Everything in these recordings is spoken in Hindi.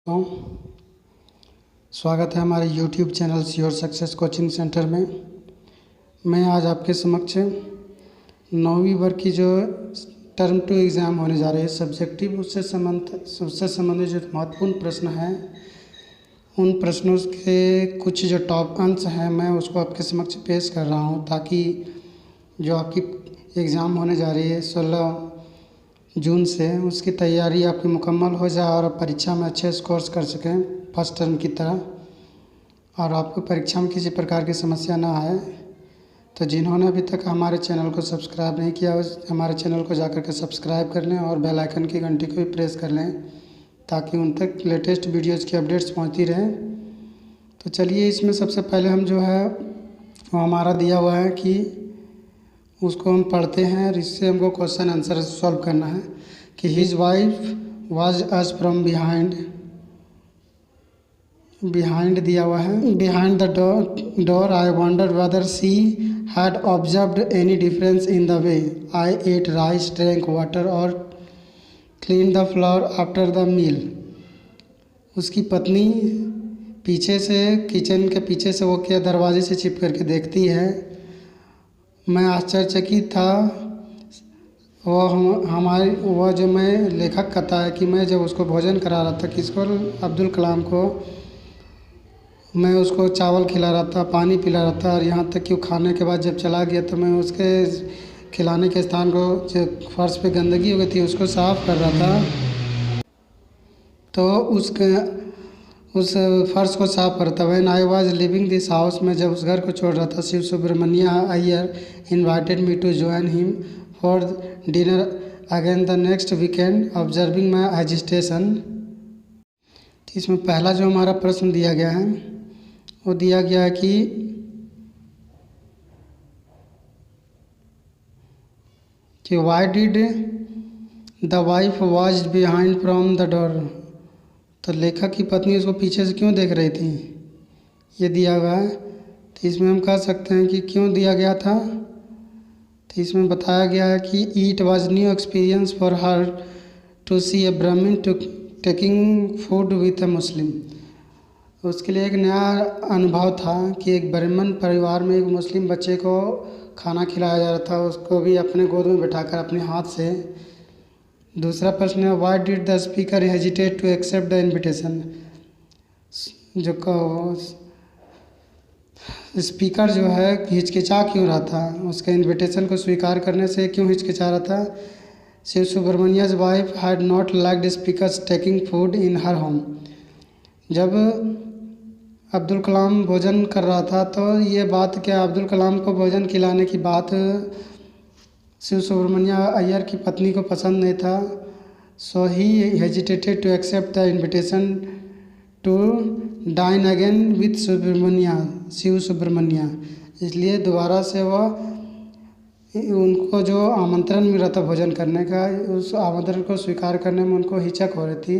तो स्वागत है हमारे YouTube channel your success coaching centre में। मैं आज आपके समक्ष 9वीं वर्ग की जो टर्म 2 एग्ज़ाम होने जा रही है सब्जेक्टिव, उससे संबंधित जो महत्वपूर्ण प्रश्न हैं, उन प्रश्नों के कुछ जो टॉप अंश हैं मैं उसको आपके समक्ष पेश कर रहा हूँ, ताकि जो आपकी एग्ज़ाम होने जा रही है 16 जून से, उसकी तैयारी आपकी मुकम्मल हो जाए और परीक्षा में अच्छे स्कोर्स कर सकें फर्स्ट टर्म की तरह, और आपको परीक्षा में किसी प्रकार की समस्या ना आए। तो जिन्होंने अभी तक हमारे चैनल को सब्सक्राइब नहीं किया, हमारे चैनल को जाकर के सब्सक्राइब कर लें और बेल आइकन की घंटी को भी प्रेस कर लें, ताकि उन तक लेटेस्ट वीडियोज़ की अपडेट्स पहुँचती रहें। तो चलिए, इसमें सबसे पहले हम जो है वो हमारा दिया हुआ है कि उसको हम पढ़ते हैं और इससे हमको क्वेश्चन आंसर सॉल्व करना है कि his wife was us from behind दिया हुआ है। Behind the door I wonder whether she had observed any difference in the way I ate rice, drank water और clean the floor after the meal. उसकी पत्नी पीछे से, किचन के पीछे से वो क्या दरवाजे से छिप करके देखती है। मैं आश्चर्यचकित था। वह जो मैं लेखक कहता है कि मैं जब उसको भोजन करा रहा था, किसको, अब्दुल कलाम को, मैं उसको चावल खिला रहा था, पानी पिला रहा था, और यहाँ तक कि वो खाने के बाद जब चला गया तो मैं उसके खिलाने के स्थान को, जो फर्श पे गंदगी हो गई थी, उसको साफ़ कर रहा था। तो उस फर्श को साफ करता। When I was living this house, में जब उस घर को छोड़ रहा था, Shiva Subramania Iyer invited me to join him for dinner again the next weekend, observing my agitation. इसमें पहला जो हमारा प्रश्न दिया गया है वो दिया गया है कि Y did the wife watch behind from the door. तो लेखक की पत्नी उसको पीछे से क्यों देख रही थी, ये दिया हुआ है। तो इसमें हम कह सकते हैं कि क्यों दिया गया था। तो इसमें बताया गया है कि it was new experience for her to see a Brahmin to taking food with a Muslim. उसके लिए एक नया अनुभव था कि एक ब्राह्मण परिवार में एक मुस्लिम बच्चे को खाना खिलाया जा रहा था, उसको भी अपने गोद में बैठाकर अपने हाथ से। दूसरा प्रश्न है, why did the speaker hesitate to accept the invitation. जो स्पीकर जो है हिचकिचा क्यों रहा था, उसके इन्विटेशन को स्वीकार करने से क्यों हिचकिचा रहा था। Siva Subramania's wife had not liked speakers taking food in her home. जब अब्दुल कलाम भोजन कर रहा था तो ये बात क्या अब्दुल कलाम को भोजन खिलाने की बात शिव सुब्रमण्य अय्यर की पत्नी को पसंद नहीं था। So he hesitated to accept the invitation to dine again with Siva Subramania. इसलिए दोबारा से वह, उनको जो आमंत्रण मिल रहा था भोजन करने का, उस आमंत्रण को स्वीकार करने में उनको हिचक हो रही थी।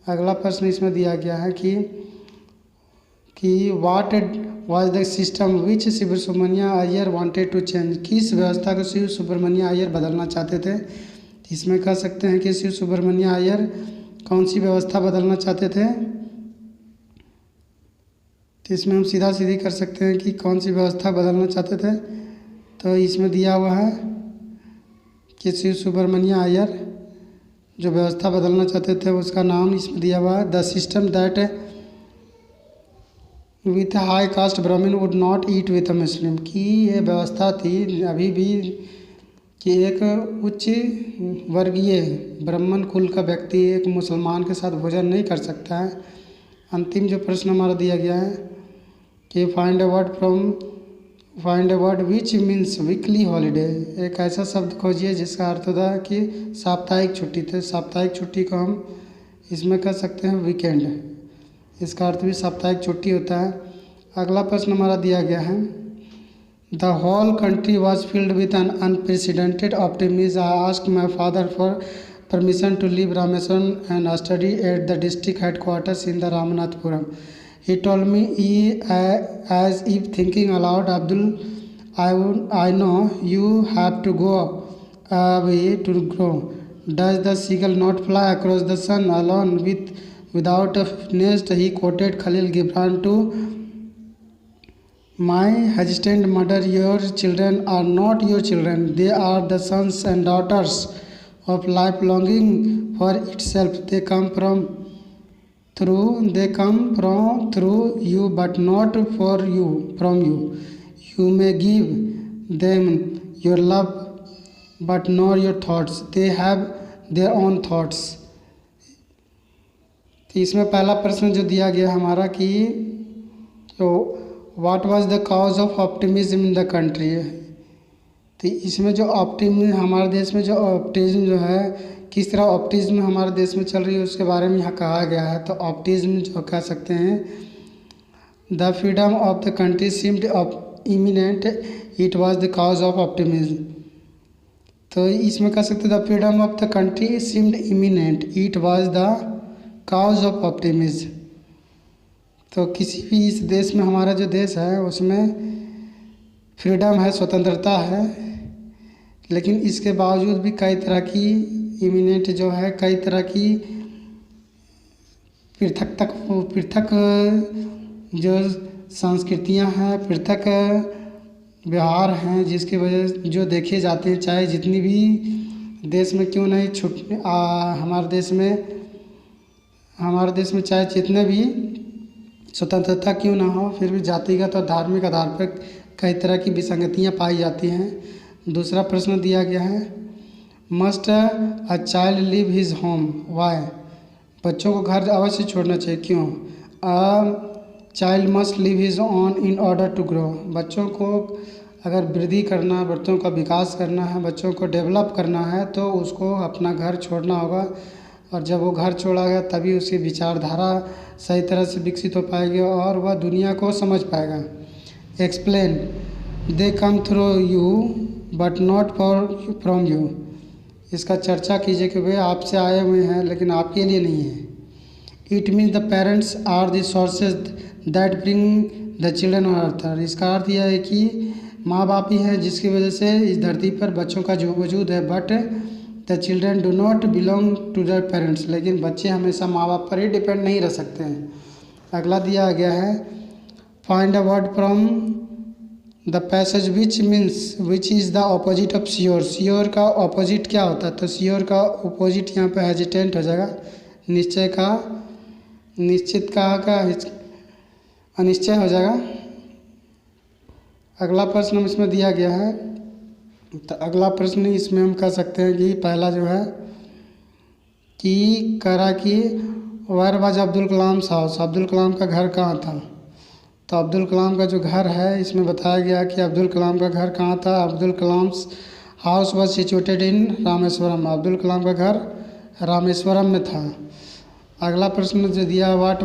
अगला प्रश्न इसमें दिया गया है कि what was the system which Shiva Subramania Iyer wanted to change. किस व्यवस्था को शिव सुब्रमण्य अय्यर बदलना चाहते थे। इसमें कह सकते हैं कि शिव सुब्रमण्य अय्यर कौन सी व्यवस्था बदलना चाहते थे। तो इसमें हम सीधा सीधी कर सकते हैं कि कौन सी व्यवस्था बदलना चाहते थे। तो इसमें दिया हुआ है कि शिव सुब्रमण्य अय्यर जो व्यवस्था बदलना चाहते थे उसका नाम इसमें दिया हुआ है, the system that with high caste Brahmin would not eat with a Muslim. की ये व्यवस्था थी अभी भी कि एक उच्च वर्गीय ब्राह्मण कुल का व्यक्ति एक मुसलमान के साथ भोजन नहीं कर सकता है। अंतिम जो प्रश्न हमारा दिया गया है कि find a word which means weekly holiday. एक ऐसा शब्द खोजिए जिसका अर्थ होता है कि साप्ताहिक छुट्टी। तो साप्ताहिक छुट्टी को हम इसमें कह सकते हैं वीकेंड, इसका अर्थ भी साप्ताहिक छुट्टी होता है। अगला प्रश्न हमारा दिया गया है, the whole country was filled with an unprecedented optimism. I asked my father for permission to leave Rameswaram and study at the district headquarters in the Ramanathapuram. He told me as if thinking aloud, Abdul, I know you have to go away to grow. Does the seagull not fly across the sun alone with Without a nest, he quoted Khalil Gibran to my hesitant mother, your children are not your children, they are the sons and daughters of life longing for itself. They come from through you, but not for you, from you. You may give them your love, but not your thoughts. They have their own thoughts. तो इसमें पहला प्रश्न जो दिया गया हमारा कि what was the cause of optimism in the country. तो इसमें जो ऑप्टिमिज्म हमारे देश में जो ऑप्टिज्म जो है, किस तरह ऑप्टिज्म हमारे देश में चल रही है उसके बारे में यहाँ कहा गया है। तो ऑप्टिज्म जो कह सकते हैं, the freedom of the country seemed imminent, it was the cause of optimism. तो इसमें कह सकते हैं the freedom of the country seemed imminent, it was the cause of optimism. तो किसी भी इस देश में, हमारा जो देश है उसमें फ्रीडम है, स्वतंत्रता है, लेकिन इसके बावजूद भी कई तरह की इमिनेंट जो है, कई तरह की पृथक जो संस्कृतियां हैं, पृथक व्यवहार हैं, जिसकी वजह जो देखे जाते हैं, चाहे जितनी भी देश में क्यों नहीं हमारे देश में चाहे जितने भी स्वतंत्रता क्यों ना हो, फिर भी जातिगत और धार्मिक आधार पर कई तरह की विसंगतियां पाई जाती हैं। दूसरा प्रश्न दिया गया है, must a child leave his home, why. बच्चों को घर अवश्य छोड़ना चाहिए, क्यों। A child must leave his own in order to grow. बच्चों को अगर वृद्धि करना है, बच्चों का विकास करना है, बच्चों को डेवलप करना है, तो उसको अपना घर छोड़ना होगा। और जब वो घर छोड़ा गया तभी उसकी विचारधारा सही तरह से विकसित हो पाएगी और वह दुनिया को समझ पाएगा। Explain, they come through you but not for from you. इसका चर्चा कीजिए कि वे आपसे आए हुए हैं लेकिन आपके लिए नहीं है। It means the parents are the sources that bring the children on earth. इसका अर्थ यह है कि माँ बाप ही हैं जिसकी वजह से इस धरती पर बच्चों का जो वजूद है। But the children do not belong to their parents. लेकिन बच्चे हमेशा माँ बाप पर ही डिपेंड नहीं रह सकते हैं। अगला दिया गया है, find a word from the passage which is the opposite of sure. Sure का ऑपोजिट क्या होता है। तो श्योर का ऑपोजिट यहाँ पे हेजिटेंट हो जाएगा। निश्चय का, निश्चित का अनिश्चय हो जाएगा। अगला प्रश्न इसमें दिया गया है, तो अगला प्रश्न इसमें हम कह सकते हैं कि पहला जो है कि करा कि where was Abdul Kalam house. Abdul Kalam का घर कहाँ था। तो अब्दुल कलाम का जो घर है इसमें बताया गया कि अब्दुल कलाम का घर कहाँ था। Abdul Kalam's house was situated in Rameswaram. Abdul Kalam का घर रामेश्वरम में था। अगला प्रश्न जो दिया, what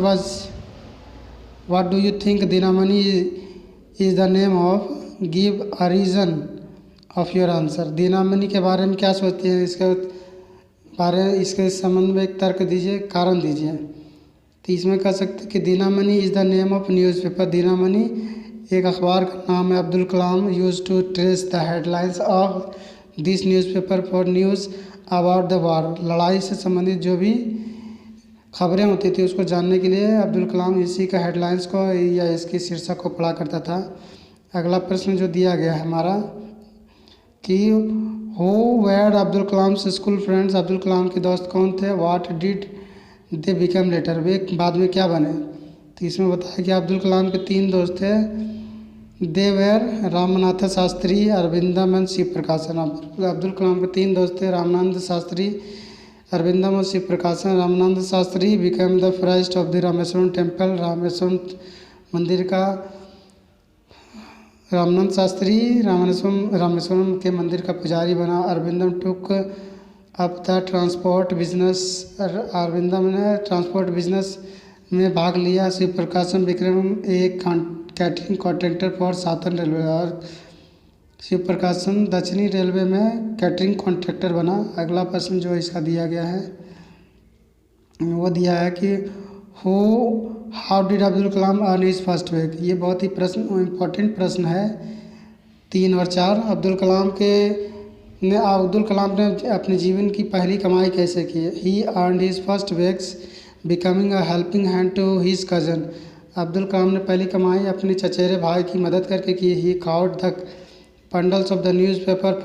do you think Dinamani is the name of, give a reason of your answer. Dinamani के बारे में क्या सोचते हैं, इसके संबंध में एक तर्क दीजिए, कारण दीजिए। तो इसमें कह सकते हैं कि Dinamani is the name of newspaper. Dinamani एक अखबार का नाम है। Abdul Kalam used to trace the headlines of this newspaper for news about the war. लड़ाई से संबंधित जो भी खबरें होती थी उसको जानने के लिए अब्दुल कलाम इसी का हेडलाइंस को या इसके शीर्षक को पढ़ा करता था। अगला प्रश्न जो दिया गया है हमारा कि who were Abdul Kalam school friends. Abdul Kalam के दोस्त कौन थे। What did they become later, वे बाद में क्या बने। तो इसमें बताया कि अब्दुल कलाम के 3 दोस्त थे। दे वेयर रामनाथ शास्त्री, अरविंदम एंड शिव प्रकाशन। अब्दुल कलाम के 3 दोस्त थे, रामानंद शास्त्री, अरविंदम और शिव प्रकाशन। Ramanand Shastri become the first of the Rameswaram temple. Rameswaram मंदिर का रामानंद शास्त्री रामेश्वरम के मंदिर का पुजारी बना। Aravindan took up the transport business. Aravindan ने ट्रांसपोर्ट बिजनेस में भाग लिया। शिव प्रकाशन विक्रम एक catering contractor for southern railway. और शिव प्रकाशन दक्षिणी रेलवे में कैटरिंग कॉन्ट्रैक्टर बना। अगला प्रश्न जो इसका दिया गया है वो दिया है कि how did Abdul Kalam earn his first wage. ये बहुत ही इम्पोर्टेंट प्रश्न है। 3 और 4 अब्दुल कलाम ने अपने जीवन की पहली कमाई कैसे की। He earned his first wages becoming a helping hand to his cousin. Abdul Kalam ने पहली कमाई अपने चचेरे भाई की मदद करके की। He caught the bundles of the newspaper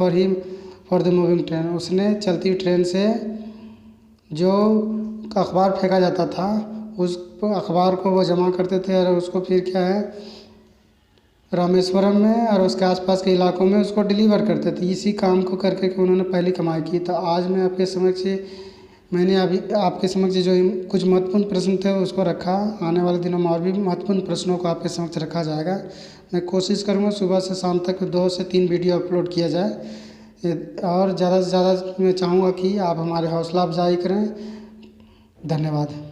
for the moving train. उसने चलती हुई ट्रेन से जो अखबार फेंका जाता था उस अखबार को वो जमा करते थे और उसको फिर क्या है रामेश्वरम में और उसके आसपास के इलाकों में उसको डिलीवर करते थे। इसी काम को करके उन्होंने पहली कमाई की। तो आज मैं आपके समक्ष मैंने अभी आपके समक्ष जो कुछ महत्वपूर्ण प्रश्न थे उसको रखा। आने वाले दिनों में और भी महत्वपूर्ण प्रश्नों को आपके समक्ष रखा जाएगा। मैं कोशिश करूँगा सुबह से शाम तक 2 से 3 वीडियो अपलोड किया जाए और ज़्यादा से ज़्यादा मैं चाहूँगा कि आप हमारे हौसला अफजाई करें। धन्यवाद।